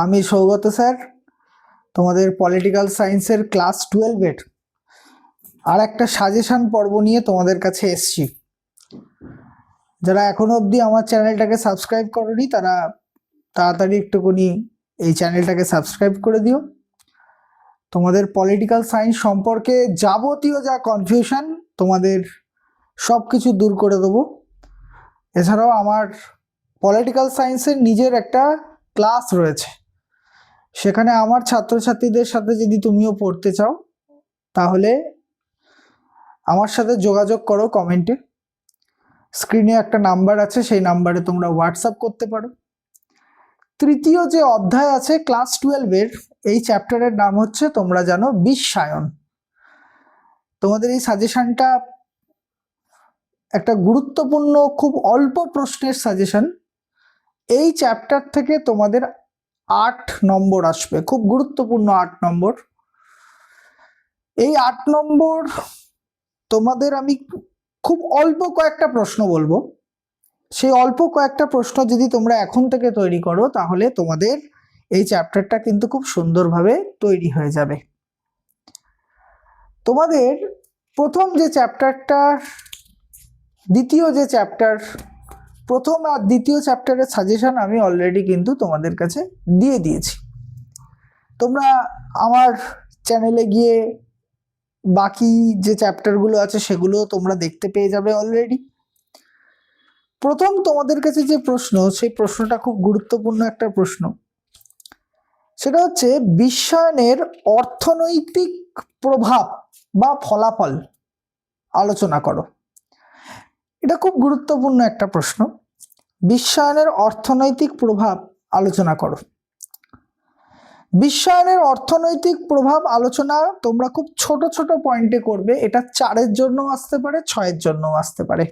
আমি সৌগত স্যার, তোমাদের পলিটিক্যাল সায়েন্সের ক্লাস 12-এর আর একটা সাজেশন পর্ব নিয়ে তোমাদের কাছে এসেছি। যারা এখনো অবধি আমার চ্যানেলটাকে সাবস্ক্রাইব করোনি তারা তাড়াতাড়ি একটুখানি এই চ্যানেলটাকে সাবস্ক্রাইব করে দিও। তোমাদের পলিটিক্যাল সায়েন্স সম্পর্কে যাবতীয় যা কনফিউশন তোমাদের সব কিছু দূর করে দেবো। এছাড়াও আমার পলিটিক্যাল সায়েন্সের নিজের একটা ক্লাস রয়েছে, সেখানে আমার ছাত্রছাত্রীদের সাথে যদি তুমিও পড়তে চাও তাহলে আমার সাথে যোগাযোগ করো। কমেন্টে স্ক্রিনে একটা নাম্বার আছে, সেই নাম্বারে তোমরা হোয়াটসঅ্যাপ করতে পারো। তৃতীয় যে অধ্যায় আছে ক্লাস 12-এর, এই চ্যাপ্টারের নাম হচ্ছে তোমরা জানো বিশ্বায়ন। তোমাদের এই সাজেশনটা একটা গুরুত্বপূর্ণ খুব অল্প প্রশ্নের সাজেশন। এই চ্যাপ্টার থেকে তোমাদের 8 নম্বর আসবে, খুব গুরুত্বপূর্ণ 8 নম্বর। এই 8 নম্বর তোমাদের আমি খুব অল্প কয়েকটা প্রশ্ন বলবো, সেই অল্প কয়েকটা প্রশ্ন যদি তোমরা এখন থেকে তৈরি করো তাহলে তোমাদের এই চ্যাপ্টারটা কিন্তু খুব সুন্দরভাবে তৈরি হয়ে যাবে। তোমাদের প্রথম যে চ্যাপ্টারটা, দ্বিতীয় যে চ্যাপ্টার, প্রথম আর দ্বিতীয় চ্যাপ্টারের সাজেশন আমি অলরেডি কিন্তু তোমাদের কাছে দিয়ে দিয়েছি। তোমরা আমার চ্যানেলে গিয়ে বাকি যে চ্যাপ্টারগুলো আছে সেগুলো তোমরা দেখতে পেয়ে যাবে অলরেডি। প্রথম তোমাদের কাছে যে প্রশ্ন, সেই প্রশ্নটা খুব গুরুত্বপূর্ণ একটা প্রশ্ন। সেটা হচ্ছে বিশ্বায়নের অর্থনৈতিক প্রভাব বা ফলাফল আলোচনা করো। এটা খুব গুরুত্বপূর্ণ একটা প্রশ্ন। বিশ্বায়নের অর্থনৈতিক প্রভাব আলোচনা করো। বিশ্বায়নের অর্থনৈতিক প্রভাব আলোচনা তোমরা খুব ছোট ছোট পয়েন্টে করবে। এটা 4-এর জন্য আসতে পারে, 6-এর জন্য আসতে পারে।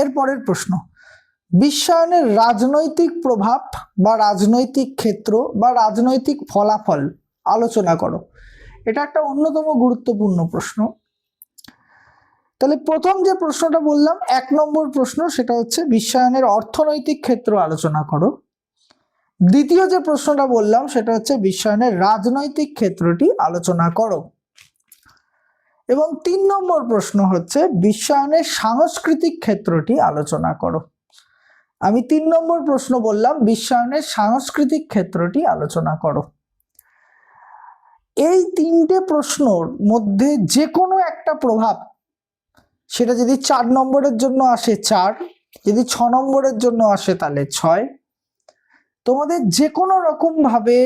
এরপরের প্রশ্ন, বিশ্বায়নের রাজনৈতিক প্রভাব বা রাজনৈতিক ক্ষেত্র বা রাজনৈতিক ফলাফল আলোচনা করো। এটা একটা অন্যতম গুরুত্বপূর্ণ প্রশ্ন। তাহলে প্রথম যে প্রশ্নটা বললাম 1 নম্বর প্রশ্ন, সেটা হচ্ছে বিশ্বায়নের অর্থনৈতিক ক্ষেত্র আলোচনা করো। দ্বিতীয় যে প্রশ্নটা বললাম সেটা হচ্ছে বিশ্বায়নের রাজনৈতিক ক্ষেত্রটি আলোচনা করো। এবং 3 নম্বর প্রশ্ন হচ্ছে বিশ্বায়নের সাংস্কৃতিক ক্ষেত্রটি আলোচনা করো। আমি 3 নম্বর প্রশ্ন বললাম বিশ্বায়নের সাংস্কৃতিক ক্ষেত্রটি আলোচনা করো। এই 3টে প্রশ্নর মধ্যে যে কোনো একটা প্রভাব, সেটা যদি 4 নম্বরের জন্য আসে 4, যদি 6 নম্বরের জন্য আসে তাহলে 6, তোমাদের যে কোনো রকম ভাবে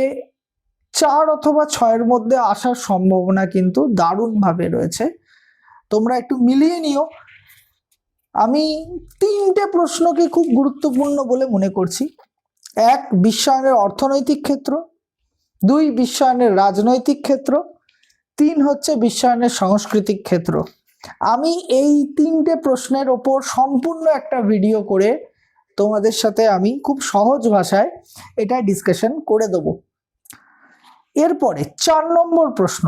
4 অথবা 6-এর মধ্যে আসার সম্ভাবনা কিন্তু দারুণভাবে রয়েছে। তোমরা একটু মিলিয়ে নিও। আমি 3টে প্রশ্নকে খুব গুরুত্বপূর্ণ বলে মনে করছি। 1, বিশ্বায়নের অর্থনৈতিক ক্ষেত্র, 2, বিশ্বায়নের রাজনৈতিক ক্ষেত্র, 3 হচ্ছে বিশ্বায়নের সাংস্কৃতিক ক্ষেত্র। আমি এই 3টে প্রশ্নের ওপর সম্পূর্ণ একটা ভিডিও করে তোমাদের সাথে আমি খুব সহজ ভাষায় এটা ডিসকাশন করে দেব। এরপরে 4 নম্বর প্রশ্ন,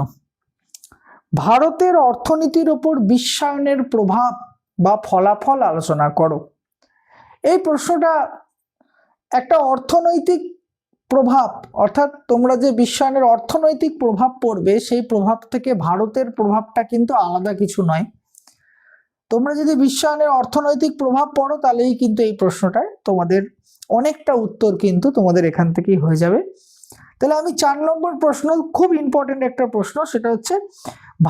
ভারতের অর্থনীতির ওপর বিশ্বায়নের প্রভাব বা ফলাফল আলোচনা করো। এই প্রশ্নটা একটা অর্থনৈতিক প্রভাব, অর্থাৎ তোমরা যে বিশ্বায়নের অর্থনৈতিক প্রভাব পড়বে সেই প্রভাব থেকে ভারতের প্রভাবটা কিন্তু আলাদা কিছু নয়। তোমরা যদি বিশ্বায়নের অর্থনৈতিক প্রভাব পড়ো তাহলেই কিন্তু এই প্রশ্নটায় তোমাদের অনেকটা উত্তর কিন্তু তোমাদের এখান থেকেই হয়ে যাবে। তাহলে আমি 4 নম্বর প্রশ্ন, খুব ইম্পর্টেন্ট একটা প্রশ্ন, সেটা হচ্ছে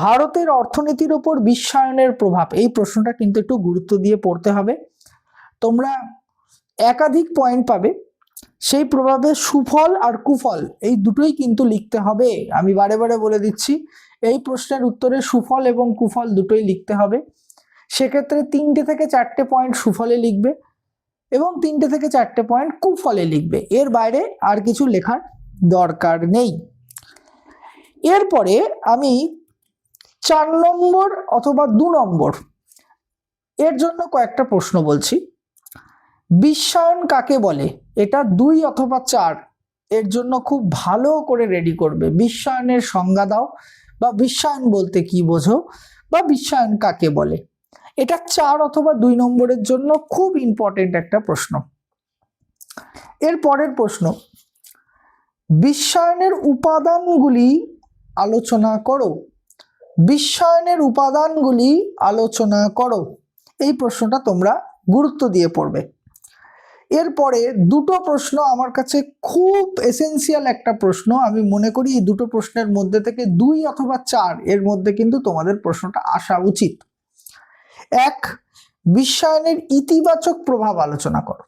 ভারতের অর্থনীতির ওপর বিশ্বায়নের প্রভাব। এই প্রশ্নটা কিন্তু একটু গুরুত্ব দিয়ে পড়তে হবে। তোমরা একাধিক পয়েন্ট পাবে, সেই প্রভাবের সুফল আর কুফল এই দুটোই কিন্তু লিখতে হবে। আমি বারে বারে বলে দিচ্ছি, এই প্রশ্নের উত্তরে সুফল এবং কুফল দুটোই লিখতে হবে। সেক্ষেত্রে 3টে থেকে 4টে পয়েন্ট সুফলে লিখবে এবং 3টে থেকে 4টে পয়েন্ট কুফলে লিখবে। এর বাইরে আর কিছু লেখার দরকার নেই। এরপরে আমি 4 নম্বর অথবা 2 নম্বর এর জন্য কয়েকটা প্রশ্ন বলছি। বিশ্বায়ন কাকে বলে, এটা 2 অথবা 4 এর জন্য খুব ভালো করে রেডি করবে। বিশ্বায়নের সংজ্ঞা দাও, বা বিশ্বায়ন বলতে কি বোঝো, বা বিশ্বায়ন কাকে বলে। এটা 4 অথবা 2 নম্বরের জন্য খুব ইম্পর্টেন্ট একটা প্রশ্ন। এর পরের প্রশ্ন, বিশ্বায়নের উপাদানগুলি আলোচনা করো। বিশ্বায়নের উপাদানগুলি আলোচনা করো। এই প্রশ্নটা তোমরা গুরুত্ব দিয়ে পড়বে। এরপরে দুটো প্রশ্ন আমার কাছে খুব এসেনশিয়াল একটা প্রশ্ন, আমি মনে করি এই দুটো প্রশ্নের মধ্যে থেকে 2 অথবা 4 এর মধ্যে কিন্তু তোমাদের প্রশ্নটা আসা উচিত। এক, বিশ্বায়নের ইতিবাচক প্রভাব আলোচনা করো।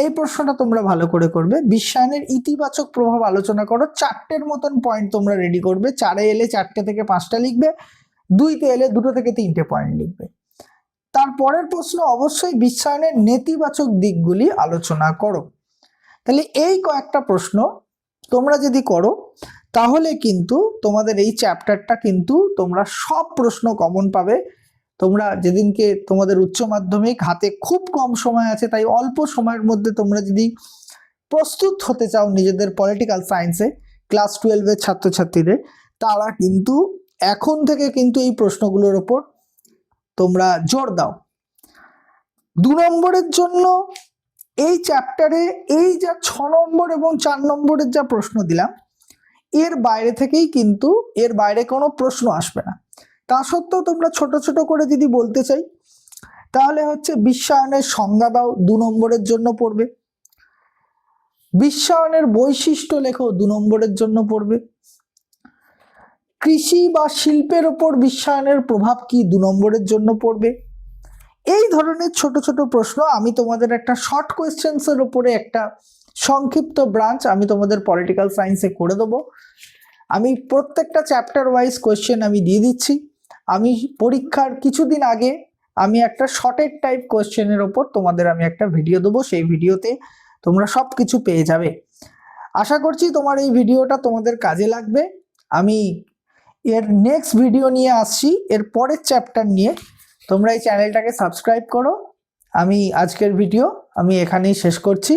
এই প্রশ্নটা তোমরা ভালো করে করবে। বিশ্বায়নের ইতিবাচক প্রভাব আলোচনা করো। 4টের মতন পয়েন্ট তোমরা রেডি করবে। 4-এ এলে 4টে থেকে 5টা লিখবে, 2-তে এলে 2টো থেকে 3টে পয়েন্ট লিখবে। তারপরের প্রশ্ন অবশ্যই বিশ্বায়নের নেতিবাচক দিকগুলি আলোচনা করো। তাহলে এই কয়েকটা প্রশ্ন তোমরা যদি করো তাহলে কিন্তু তোমাদের এই চ্যাপ্টারটা কিন্তু তোমরা সব প্রশ্ন কমন পাবে। তোমরা যেদিনকে তোমাদের উচ্চ মাধ্যমিক হাতে খুব কম সময় আছে, তাই অল্প সময়ের মধ্যে তোমরা যদি প্রস্তুত হতে চাও নিজেদের পলিটিক্যাল সায়েন্সে ক্লাস 12-এর ছাত্রছাত্রীদের, তারা কিন্তু এখন থেকে কিন্তু এই প্রশ্নগুলোর ওপর তোমরা জোর দাও। 2 নম্বরের জন্য এই চ্যাপ্টারে এই যা 6 নম্বর এবং 4 নম্বরের যা প্রশ্ন দিলাম, এর বাইরে থেকেই কিন্তু এর বাইরে কোনো প্রশ্ন আসবে না। তা সত্ত্বেও তোমরা ছোট ছোট করে যদি বলতে চাই তাহলে হচ্ছে বিশ্বায়নের সংজ্ঞা দাও, 2 নম্বরের জন্য পড়বে। বিশ্বায়নের বৈশিষ্ট্য লেখো, 2 নম্বরের জন্য পড়বে। কৃষি বা শিল্পের ওপর বিশ্বায়নের প্রভাব কি, 2 নম্বরের জন্য পড়বে। এই ধরনের ছোট ছোট প্রশ্ন আমি তোমাদের একটা শর্ট কোয়েশ্চেন্সের উপরে একটা সংক্ষিপ্ত ব্রাঞ্চ আমি তোমাদের পলিটিক্যাল সায়েন্সে করে দেবো। আমি প্রত্যেকটা চ্যাপ্টার ওয়াইজ কোয়েশ্চেন আমি দিয়ে দিচ্ছি। আমি পরীক্ষার কিছুদিন আগে আমি একটা শর্টেড টাইপ কোয়েশ্চেনের ওপর তোমাদের আমি একটা ভিডিও দেবো, সেই ভিডিওতে তোমরা সব কিছু পেয়ে যাবে। আশা করছি তোমার এই ভিডিওটা তোমাদের কাজে লাগবে। আমি এর নেক্সট ভিডিও নিয়ে আসছি, এর পরের চ্যাপ্টার নিয়ে। তোমরা এই চ্যানেলটাকে সাবস্ক্রাইব করো। আমি আজকের ভিডিও আমি এখানেই শেষ করছি।